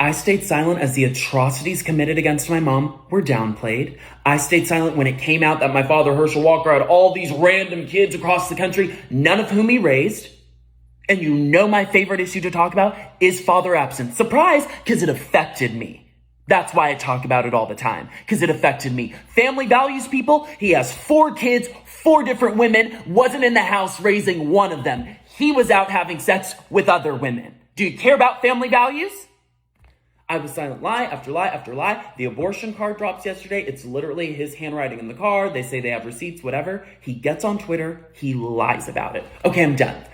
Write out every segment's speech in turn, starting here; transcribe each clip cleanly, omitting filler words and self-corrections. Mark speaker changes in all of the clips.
Speaker 1: I stayed silent as the atrocities committed against my mom were downplayed. I stayed silent when it came out that my father, Herschel Walker, had all these random kids across the country, none of whom he raised. And you know my favorite issue to talk about is father absence. Surprise, because it affected me. That's why I talk about it all the time, because it affected me. Family values, people. He has 4 kids, 4 different women, wasn't in the house raising one of them. He was out having sex with other women. Do you care about family values? I was silent, lie after lie after lie. The abortion card drops yesterday. It's literally his handwriting in the card. They say they have receipts, whatever. He gets on Twitter. He lies about it. Okay, I'm done.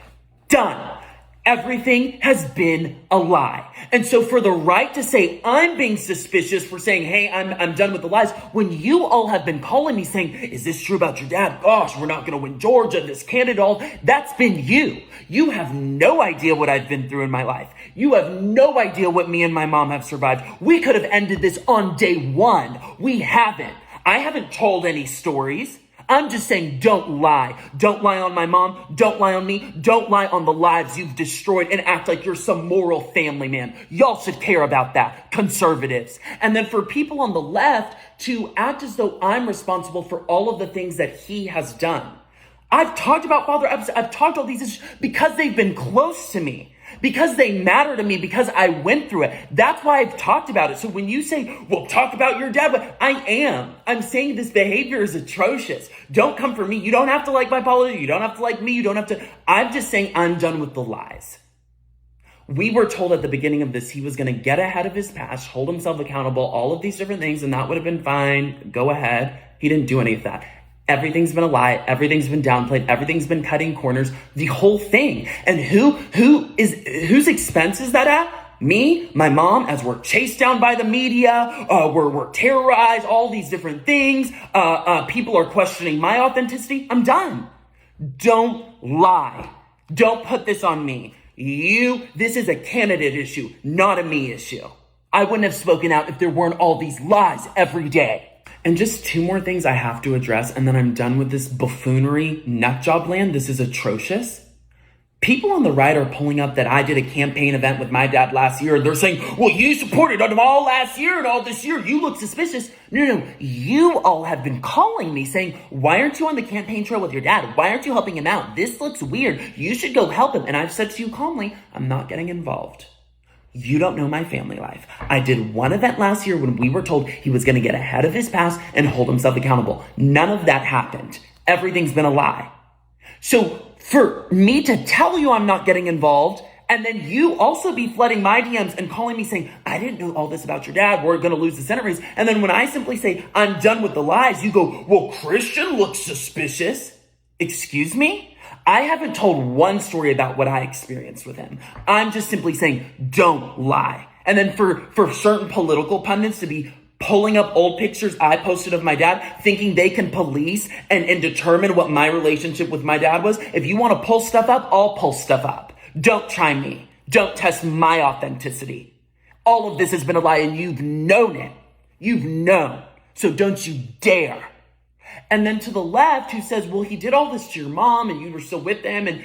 Speaker 1: Done. Everything has been a lie. And so for the right to say I'm being suspicious for saying, hey, I'm done with the lies, when you all have been calling me saying, is this true about your dad? Gosh, we're not going to win Georgia, this candidate, all that's been you. You have no idea what I've been through in my life. You have no idea what me and my mom have survived. We could have ended this on day 1. We haven't. I haven't told any stories. I'm just saying, don't lie. Don't lie on my mom. Don't lie on me. Don't lie on the lives you've destroyed and act like you're some moral family man. Y'all should care about that, conservatives. And then for people on the left to act as though I'm responsible for all of the things that he has done. I've talked about father absence. I've talked all these issues because they've been close to me. Because they matter to me, because I went through it. That's why I've talked about it. So when you say, well, talk about your dad, but I'm saying this behavior is atrocious. Don't come for me. You don't have to like my politics. You don't have to like me. You don't have to. I'm just saying I'm done with the lies. We were told at the beginning of this, he was going to get ahead of his past, hold himself accountable, all of these different things, and that would have been fine. Go ahead. He didn't do any of that. Everything's been a lie. Everything's been downplayed. Everything's been cutting corners. The whole thing. And whose expense is that at? Me, my mom, as we're chased down by the media, we're terrorized, all these different things. People are questioning my authenticity. I'm done. Don't lie. Don't put this on me. This is a candidate issue, not a me issue. I wouldn't have spoken out if there weren't all these lies every day. And just 2 more things I have to address, and then I'm done with this buffoonery nutjob land. This is atrocious. People on the right are pulling up that I did a campaign event with my dad last year, and they're saying, well, you supported them all last year and all this year. You look suspicious. No. You all have been calling me saying, why aren't you on the campaign trail with your dad? Why aren't you helping him out? This looks weird. You should go help him. And I've said to you calmly, I'm not getting involved. You don't know my family life. I did one event last year when we were told he was going to get ahead of his past and hold himself accountable. None of that happened. Everything's been a lie. So for me to tell you I'm not getting involved, and then you also be flooding my DMs and calling me saying, I didn't know all this about your dad. We're going to lose the Senate race. And then when I simply say, I'm done with the lies, you go, well, Christian looks suspicious. Excuse me? I haven't told one story about what I experienced with him. I'm just simply saying, don't lie. And then for certain political pundits to be pulling up old pictures I posted of my dad, thinking they can police and determine what my relationship with my dad was. If you want to pull stuff up, I'll pull stuff up. Don't try me. Don't test my authenticity. All of this has been a lie and you've known it. You've known. So don't you dare. And then to the left who says, well, he did all this to your mom and you were still with them and,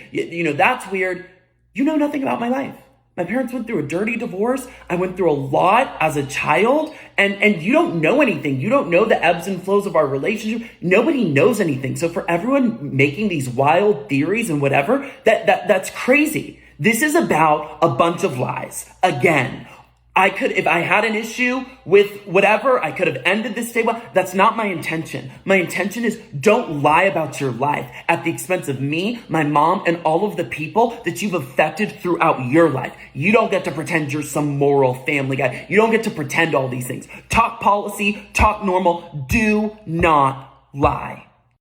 Speaker 1: that's weird. You know nothing about my life. My parents went through a dirty divorce. I went through a lot as a child and you don't know anything. You don't know the ebbs and flows of our relationship. Nobody knows anything. So for everyone making these wild theories and whatever, that's crazy. This is about a bunch of lies. Again, if I had an issue with whatever, I could have ended this day. That's not my intention. My intention is don't lie about your life at the expense of me, my mom, and all of the people that you've affected throughout your life. You don't get to pretend you're some moral family guy. You don't get to pretend all these things. Talk policy, talk normal. Do not lie.